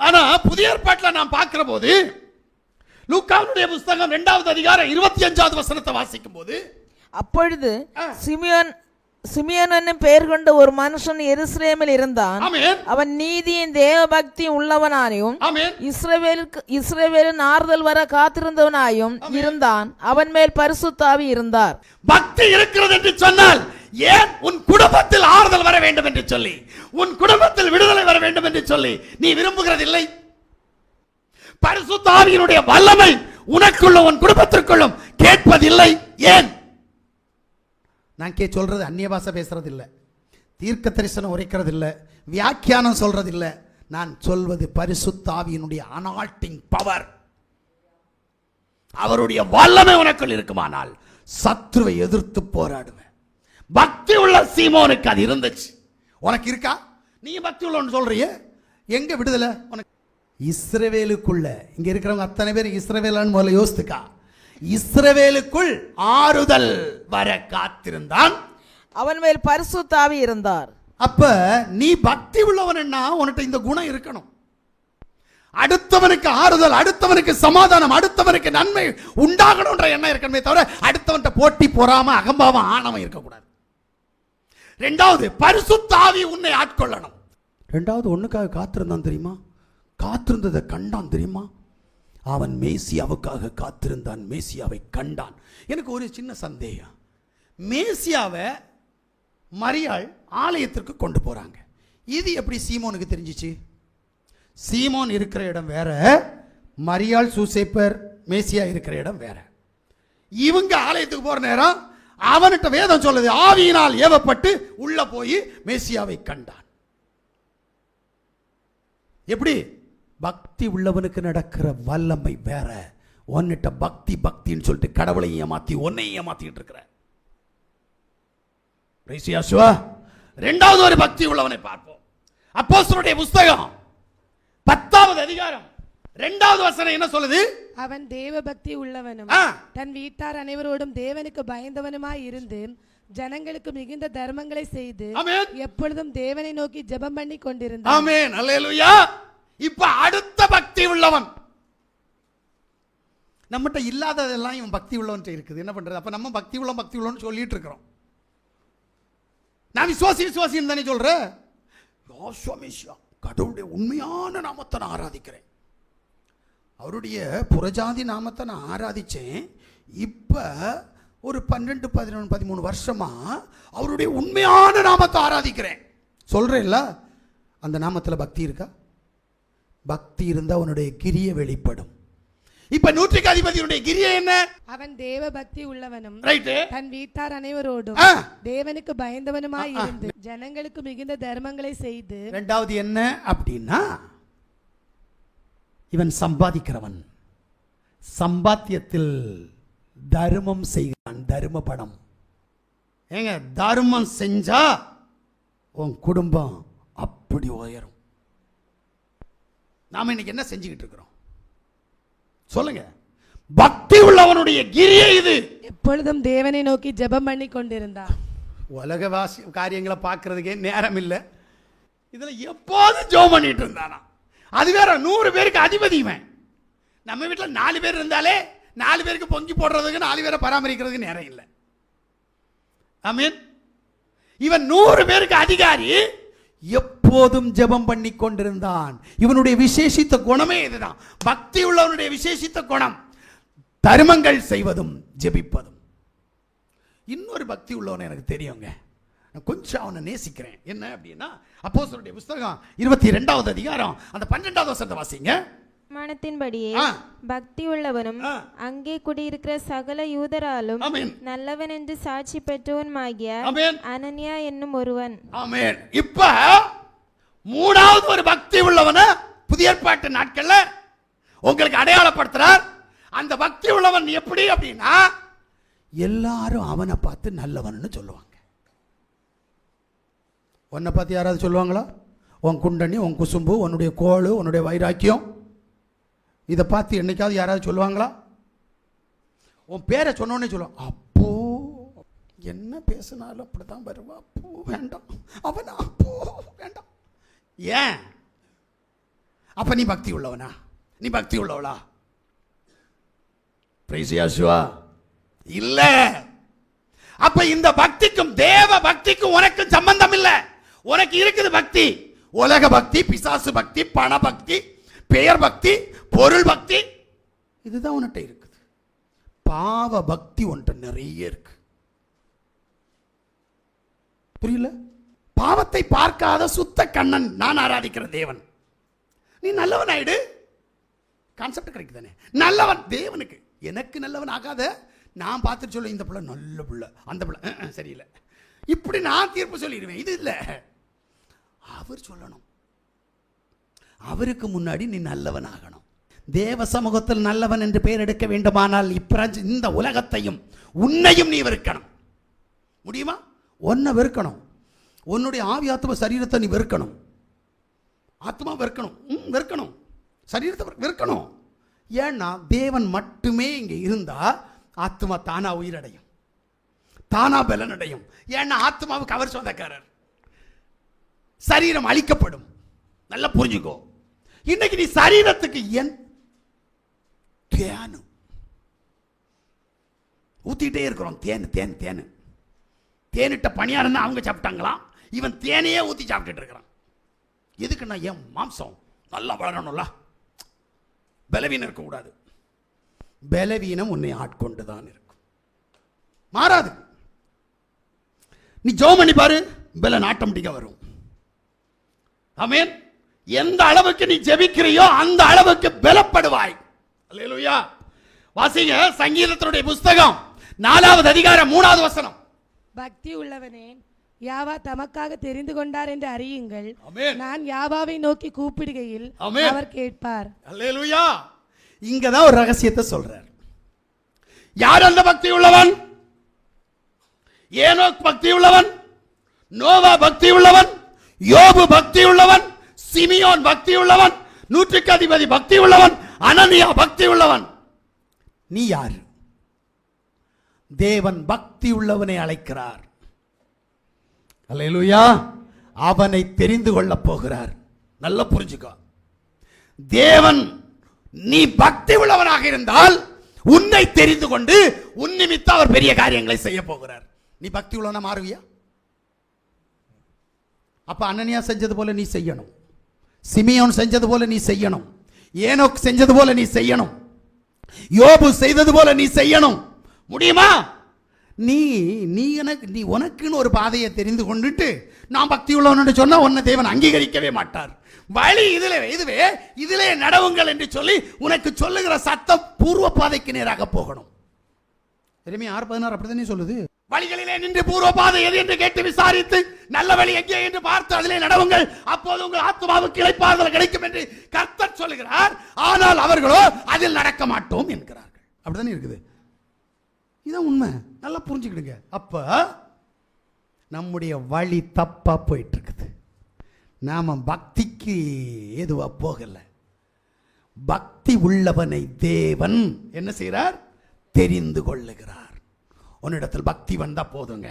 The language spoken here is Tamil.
ஆனா புதிய ஏற்பாட்டில் நாம் பார்க்கிற போது லூக்காவுடைய புத்தகம் 2வது அதிகாரம் 25வது வசனத்தை வாசிக்கும் போது, அப்பொழுது சிமியோன் என்னும் பெயர் கொண்ட ஒரு மனுஷன் எருசலேமில் இருந்தான். அவன் நீதியின் தேவ பக்தி உள்ளவனாயும் இஸ்ரவேலின் ஆறுதல் வர காத்திருந்தவனாயும் இருந்தான். அவன் மேல் பரிசுத்த ஆவி இருந்தார். பக்தி இருக்கிறது என்று சொன்னால் ஏன் உன் குடும்பத்தில் ஆறுதல் வர வேண்டும் என்று சொல்லி, உன் குடும்பத்தில் விடுதலை வர வேண்டும் என்று சொல்லி நீ விரும்புகிறதில்லை? பரிசுத்த ஆவியினுடைய வல்லமை உனக்குள்ள உன் குடும்பத்திற்குள்ளும் கேட்பதில்லை. ஏன்? நான் சொல்றது அந்நிய பாஷை பேசுறது இல்லை, தீர்க்க தரிசனம் உரைக்கிறது இல்லை, வியாக்கியானம் சொல்றது இல்லை. நான் சொல்வது பரிசுத்த ஆவியினுடைய அனால்டிங் பவர். அவருடைய வல்லமை உனக்குள் இருக்குமானால் சத்துருவை எதிர்த்து போராடுவேன். பக்தி உள்ள சீமோனுக்கு அது இருந்துச்சு. உனக்கு இருக்கா? நீ பக்தி உள்ளவன்னு சொல்றியே, எங்க விடுதலை உனக்கு? இஸ்ரவேலுக்குள்ள இங்க இருக்கிறவங்க அத்தனை பேர் இஸ்ரவேலான்னு முதல்ல யோசித்துக்கா. இஸ்ரவேலுக்குள் ஆறுதல் வர காத்திருந்தான். அவன் மேல் பரிசுத்த ஆவி இருந்தார். அப்ப நீ பக்தி உள்ளவன்னா உன்கிட்ட இந்த குணம் இருக்கணும். அடுத்தவனுக்கு ஆறுதல், அடுத்தவனுக்கு சமாதானம், அடுத்தவனுக்கு நன்மை உண்டாகணும்ன்ற எண்ணம் இருக்கணுமே தவிர அடுத்தவன்கிட்ட போட்டி பொறாம அகம்பாவம் ஆணவம் இருக்கக்கூடாது. 2வது பரிசுத்த ஆவி உன்னை ஆட்கொள்ளணும். 2வது ஒண்ணுக்காக காத்திருந்தான் தெரியுமா? காத்திருந்ததை கண்டான் தெரியுமா? அவன் மேசியாவுக்காக காத்திருந்தான், மேசியாவை கண்டான். எனக்கு ஒரு சின்ன சந்தேகம். மேசியாவை மரியாள் ஆலயத்திற்கு கொண்டு போறாங்க. இது எப்படி சீமோனுக்கு தெரிஞ்சிச்சு? சீமோன் இருக்கிற இடம் வேற, மரியாள் சூசேப்பர் மேசியா இருக்கிற இடம் வேற. இவங்க ஆலயத்துக்கு போற நேரம் அவன்கிட்ட வேதம் சொல்லுது, ஆவியினால் ஏவப்பட்டு உள்ள போய் மேசியாவை கண்டான். எப்படி? பக்தி உள்ளவனுக்கு நடக்கிற வல்லமை வேற. உன்னிட்ட பக்தி பக்தின்னு சொல்லிட்டு கடவுளை ஏமாத்தி உன்னையும் ஏமாத்திட்டு இருக்கிற. 2வது ஒரு பக்தி உள்ளவனை பார்ப்போம். அப்போஸ்தலருடைய புத்தகம் 10வது அதிகாரம் 2வது வசனம் என்ன சொல்லுது? அவன் தேவ பக்தி உள்ளவனும் தன் வீட்டார் அனைவரோடும் தேவனுக்கு பயந்தவனுமாய் இருந்து ஜனங்களுக்கு மிகுந்த தர்மங்களை செய்து எப்பொழுதும் தேவனை நோக்கி ஜெபம் பண்ணி கொண்டிருந்தான். ஆமென், அல்லேலூயா. இப்ப அடுத்த பக்தி உள்ளவன். நம்மகிட்ட இல்லாததெல்லாம் இவன் பக்தி உள்ளவன் இருக்குது. என்ன பண்றது? அப்ப நம்ம பக்தி உள்ளவன் சொல்லிட்டு இருக்கிறோம். நான் விசுவாசின்னு தானே சொல்றேன். கடவுளுடைய உண்மையான நாமத்தை நான் ஆராதிக்கிறேன், அவருடைய புறஜாதி நாமத்தை நான் ஆராதிச்சேன். இப்ப ஒரு 12, 11, 13 வருஷமா அவருடைய உண்மையான நாமத்தை ஆராதிக்கிறேன் சொல்றேன்ல. அந்த நாமத்தில் பக்தி இருக்கா? பக்தி இருந்தா அவனுடைய கிரியை வெளிப்படும். இப்ப 100க்கு அதிபதியுடைய கிரியை என்ன? அவன் தேவ பக்தி உள்ளவனும் ரைட் தன் வீட்டார் அனைவரோடும் தேவனுக்கு பயந்தவனுமாய் இருந்து ஜனங்களுக்கு மிகுந்த தர்மங்களை செய்து. 2வது என்ன அப்படின்னா, இவன் சம்பாதிக்கிறவன், சம்பாத்தியத்தில் தர்மம் செய்கிறான். தர்ம பணம். ஏங்க, தர்மம் செஞ்சா உன் குடும்பம் அப்படி உயரும். நாம இன்னைக்கு என்ன செஞ்சுக்கிட்டு இருக்கிறோம் சொல்லுங்க? பக்தி உள்ளவனுடைய கிரியை இது. எப்பொழுதும் தேவனை நோக்கி ஜெபம் பண்ணி கொண்டிருந்தான். உலகவாசி காரியங்களை பார்க்கறதுக்கே நேரம் இல்லை, இதுல எப்போதும் ஜெபம் பண்ணிட்டு இருந்தானா. அது வேற 100 பேருக்கு அதிபதி இவன். நம்ம வீட்டில் 4 பேர் இருந்தாலே 4 பேருக்கு பொங்கி போடுறதுக்கு 4 பேரை பராமரிக்கிறதுக்கு நேரம் இல்லை. ஆமென். இவன் 100 பேருக்கு அதிகாரி, எப்போதும் ஜெபம் பண்ணி கொண்டிருந்தான். இவனுடைய விசேஷித்த குணமே இதுதான். பக்தி உள்ளவனுடைய விசேஷித்த குணம் தர்மங்கள் செய்வதும் ஜெபிப்பதும். இன்னொரு பக்தி உள்ளவன் எனக்கு தெரியுங்க, கொஞ்சம் அவனை நேசிக்கிறேன். என்ன அப்படின்னா, அப்போஸ்தலருடைய புத்தகம் 22வது அதிகாரம் அந்த 12வது வசனத்தை வாசிங்க. மனத்தின்படியே பக்தி உள்ளவனும் அங்கே குடியிருக்கிற சகல யூதராலும் நல்லவன் என்று சாட்சி பெற்றவனுமாகிய அனனியா என்னும் ஒருவன். ஆமென். இப்ப 3வது ஒரு பக்தி உள்ளவன புதிய ஏற்பாட்டு நாட்கள்ல உங்களுக்கு அடையாளப்படுத்துறார். அந்த பக்தி உள்ளவன் எப்படி அப்படின்னா, எல்லாரும் அவனை பார்த்து நல்லவன்னு சொல்லுவாங்க. உன்னை பார்த்து யாராவது சொல்லுவாங்களா? உன் குண்டனி, உன் குசும்பு, உன்னுடைய கோளு, உன்னுடைய வைராக்கியம், இதை பார்த்து என்னைக்காவது யாராவது சொல்லுவாங்களா? உன் பேரை சொன்னோன்னே சொல்லுவான், அப்போ என்ன பேசினாலும் அப்படித்தான் வருவா, அப்போ வேண்டாம், அவனா அப்போ வேண்டாம். ஏன்? அப்ப நீ பக்தி உள்ளவனா? நீ பக்தி உள்ளவளா? பிரைஸ் யாசுவா இல்ல. அப்ப இந்த பக்திக்கும் தேவ பக்திக்கும் உனக்கு சம்பந்தம் இல்ல. உனக்கு இருக்குது பக்தி, உலக பக்தி, பிசாசு பக்தி, பண பக்தி, பெயர் பக்தி, பொருள் பக்தி, இதுதான் உன்கிட்ட இருக்குது. பாவ பக்தி உன்கிட்ட நிறைய இருக்கு. புரியல? பாவத்தை பார்க்காத சுத்த கண்ணன் நான் ஆராதிக்கிற தேவன். நீ நல்லவன் ஆயிடு. கான்செப்ட் கரெக்ட் தானே? நல்லவன் தேவனுக்கு. எனக்கு நல்லவன் ஆகாத. நான் பார்த்துட்டு சொல்ல இந்த பிள்ளை நல்ல பிள்ளை, அந்த பிள்ளை சரியில்லை, இப்படி நான் தீர்ப்பு சொல்லிடுவேன். இது இல்லை, அவர் சொல்லணும். அவருக்கு முன்னாடி நீ நல்லவன் ஆகணும். தேவ சமூகத்தில் நல்லவன் என்று பெயர் எடுக்க வேண்டுமானால் இந்த உலகத்தையும் உன்னையும் நீ வெறுக்கணும். முடியுமா? ஒன்னை வெறுக்கணும். உன்னுடைய ஆவி ஆத்ம சரீரத்தை நீ வெறுக்கணும். ஆத்மா வெறுக்கணும், வெறுக்கணும், சரீரத்தை வெறுக்கணும். ஏன்னா தேவன் மட்டுமே இங்கே இருந்தா ஆத்மா தானா உயிரடையும், தானா பலனடையும். ஏன்னா ஆத்மாவுக்கு அவர் சொந்தக்காரர். சரீரம் அழிக்கப்படும். நல்லா புரிஞ்சுக்கோ. இன்னைக்கு நீ சரீரத்துக்கு என் தேனு ஊத்திட்டே இருக்கிறோம். தேன் தேன் தேனு தேனிட்ட பணியாரம் அவங்க சாப்பிட்டாங்களாம், இவன் தேனையே ஊத்தி சாப்பிட்டுட்டு இருக்கிறான். எதுக்குன்னா என் மாம்சம் நல்லா வளரணும்ல, பலவீனம் இருக்கக்கூடாது. பலவீனம் உன்னை ஆட்கொண்டுதான் இருக்கும், மாறாது. நீ ஜெபம் பண்ணி பாரு, பலன் ஆட்டோமேட்டிக்கா வரும். ஆமென். எந்த அளவுக்கு நீ ஜெபிக்கிறியோ அந்த அளவுக்கு பலப்படுவாய். அல்லேலூயா. வாசிங்க சங்கீதத்தினுடைய புஸ்தகம் 4வது அதிகாரம் 3வது வசனம். பக்தி உள்ளவனே, யாவா தமக்காக தெரிந்து கொண்டார் என்று அறியுங்கள். ஆமென். நான் யாவாவை நோக்கி கூப்பிடுகையில் அவர் கேட்பார். அல்லேலூயா. இங்கதான் ஒரு ரகசியத்தை சொல்றார். யார் அந்த பக்தி உள்ளவன்? ஏனோக் பக்தி உள்ளவன், நோவா பக்தி உள்ளவன், யோபு பக்தி உள்ளவன், சிமியோன் பக்தி உள்ளவன், 100க்கு அதிபதி பக்தி உள்ளவன், அனனியா பக்தி உள்ளவன். நீ யார்? தேவன் பக்தி உள்ளவனை அழைக்கிறார். அல்லேலூயா. அவனை தெரிந்து கொள்ள போகிறார். நல்லா புரிஞ்சுக்கோ. தேவன் நீ பக்தி உள்ளவனாக இருந்தால் உன்னை தெரிந்து கொண்டு உன் நிமித்தம் அவர் பெரிய காரியங்களை செய்ய போகிறார். நீ பக்தி உள்ளவனா மாறுவியா? அப்ப அனனியா செஞ்சது போல நீ செய்யணும், சிமியோன் செஞ்சது போல நீ செய்யணும், ஏனோக் செஞ்சது போல நீ செய்யணும், யோபு செய்தது போல நீ செய்யணும். முடியுமா? நீ உனக்குன்னு ஒரு பாதையை தெரிந்து கொண்டுட்டு நான் பக்தி உள்ளவன் சொன்னா உன்னை தேவன் அங்கீகரிக்கவே மாட்டார். வழி இதிலே நடவுங்கள் என்று சொல்லி உனக்கு சொல்லுகிற சத்தம் பூர்வ பாதைக்கு நேராக போகணும். எரேமியா 6:16 அப்படித்தானே சொல்லுது. வழிகளிலே நின்று பூர்வ பாதை எது என்று கேட்டு விசாரித்து நல்ல வழி எங்கே என்று பார்த்து அதிலே நடவுங்கள், அப்போது உங்கள் ஆத்மாவுக்கு இளைப்பாறுதல் கிடைக்கும் என்று கர்த்தர் சொல்லுகிறார். ஆனால் அவர்களோ அதில் நடக்க மாட்டோம் என்கிறார்கள். அப்படித்தானே இருக்குது. இதான் உண்மை. நல்லா புரிஞ்சுக்கிடுங்க. அப்ப நம்முடைய வழி தப்பா போயிட்டு இருக்குது. நாம பக்திக்கு ஏதுவா போகல. பக்தி உள்ளவனை தேவன் என்ன செய்கிறார்? தெரிந்து கொள்ளுகிறார். உன்னிடத்தில் பக்தி வந்தா போதுங்க.